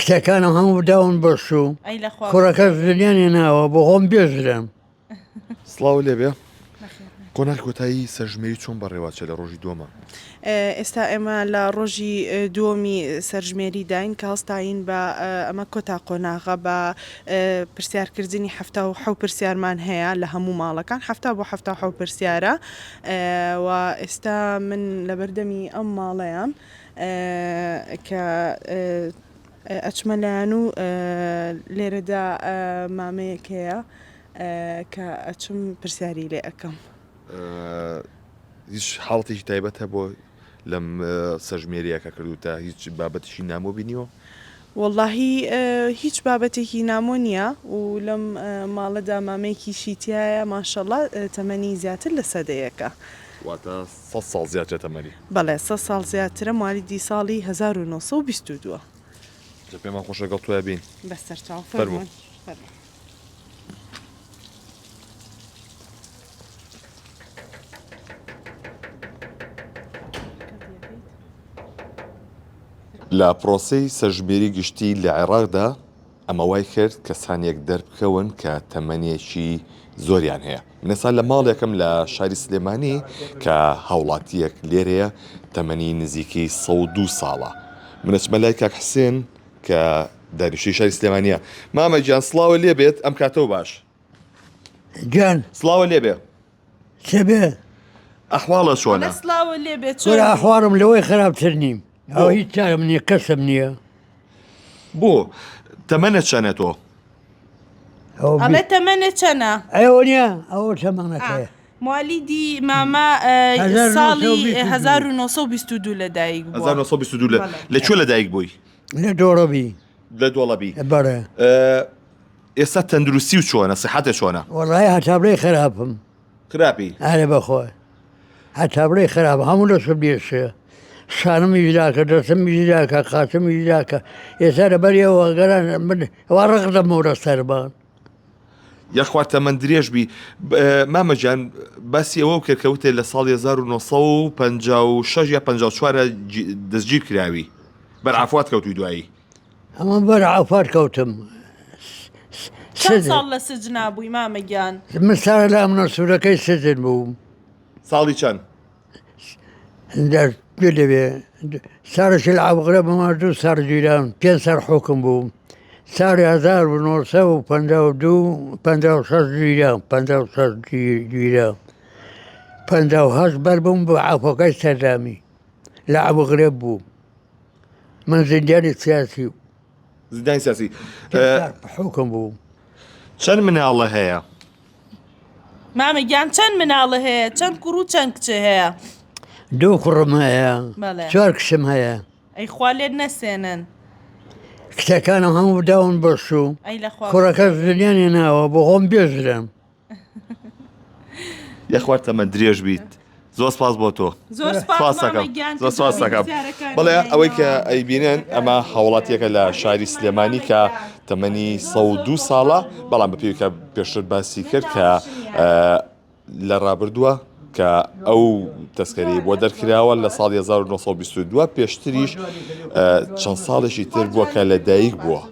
کتەکانم هەموو داون بەشوو کوڕەکەس دنیانی ناوە بۆ خۆم بێژرم. سڵاو لێبێ قۆناغ کۆتایی سەرژمێری چۆن بەڕێوەچە لە ڕۆژی دووەمە؟ ئێستا ئێمە لە ڕۆژی دووەمی سەرژمێری داین کە هەستاین بە ئەمە کۆتا قۆناغە بە پرسیارکردنی هەفتا و حەو پرسیارمان هەیە لە هەموو ماڵەکان هەفتا بۆ هەفتا حەو پرسیارە و ئێستا من لە بەردەمی ئەم ماڵەیەم کە ئەچمە لایەن و لێرەدا مامەیەک هەیە کە ئەچم پرسیاری لێ ئەەکەم. هیچ حاڵەتێکی تایبەت هە بۆ لەم سەرژمێریەکە کردوتە هیچ بابەتیشی نامۆ بینیوە؟ وەڵڵاهی هیچ بابەتێکی نامۆ نییە و لەم ماڵەدا مامەیەکی شیتایە ماشەڵڵا تەمەنی زیاتر لە سەدەیەکە. واتە 100 ساڵ زیاتر تەمەنی؟ بەڵێ 100 ساڵ زیاترە موالیدی ساڵی 1922. پێمان خۆشە گەڵ توە بین بەسەرچاو فەرموو. لە پرۆسەی سەرژمێری گشتی لە عێراقدا ئەمە وای کرد کەسانێک دەربکەون کە تەمەنیەکی زۆریان هەیە. منێسان لە ماڵێکم لە شاری سلێمانی کە هاوڵاتیەک لێرەیە تەمەنی نزیکی 102 ساڵە. منەچمە لای کاک حسێن کە دانیشتووی شاری سلێمانیە. مامە گیان سڵاوە لێ بێت ئەم کاتەوە باش. گیان سڵاوە لێ بێ. چێ بێ؟ ئەحواڵە چۆنە؟ سڵاوە لێ بێت وەرە ئەحوارم لەوەی خراپتر نیم. ئەو هیچ چارم نییە کەسم نییە. بۆ تەمەنە چەنە تۆ؟ ئەڵێ تەمەنە چەنە؟ ئەوە نییە ئەوە تەمەنەکەیە. موالیدی مامە ساڵی 1922 لەدایک بووە. 1922 لەکوێ لەدایک بووی؟ لە دۆڕەبی. لە دۆڵەبی. بەڵێ. ئێستا تەندروستی و چۆنە سیحەتە چۆنە؟ وەڵڵای هەتابلەی خراپم. خراپی؟ ئارێ بەخۆی هەتابلەی خراپ هەموو لەسم بێشەیە. شانمی ژراکە دەستمی ژراکە قاچمی ژراکە ئێستا لەبەریەوە گەران وا ڕق دەمەورە سەربان. یەخوار تەمەند درێژ بی. مامەجان باسی ئەوە کردکەوتێ لە ساڵی 1956 یا 54 دەستگیر کراوی بەرعەفوات کەوتوی دوایی. ئەمە بەرعەفوات کەوتم. چەند ساڵ لە سجنا بووی مامەگیان؟ من سارە لە ئەمنە سوورەکەی سجن بووم. ساڵی چەند؟ لەوێ ساڕێکی لە عەبقرە بەماردوو ساڕ گیران 5 ساڵ حوکم بووم. ساڵی 1952 گیران 56 گیران 58 بەر بووم بە عەفۆکەی سەردامی لە عەبقرە بووم. من زیندانی سیاسی زیندانی سیاسی حوکم بووم. چەند مناڵە هەیە؟ مامەگیان چەند مناڵە هەیە؟ چەند کوڕ و چەند کچە هەیە؟ 2 کوڕم هەیە 4 کچم هەیە. ئەی خوا لێت نەسێنن. کتەکانم هەموو داون بەشوو کوڕەکەس دنیانی ناوە بۆ خۆم بێژرم. یەخوار تەمەند درێژ بیت. زۆر سپاس بۆ تۆ. زۆر سپاس دەکەم. بەڵێ ئەوەی کە ئەیبینن ئەمە هاوڵاتیەکە لە شاری سلێمانی کە تەمەنی 102 ساڵە بەڵام بەپێویکە پێشتر باسی کرد کە لە ڕابردووە کە ئەو تەسکەری بۆ دەرکراوە لە ساڵی 1922 پێشتریش چەند ساڵێکی تر بووە کە لەدایک بووە.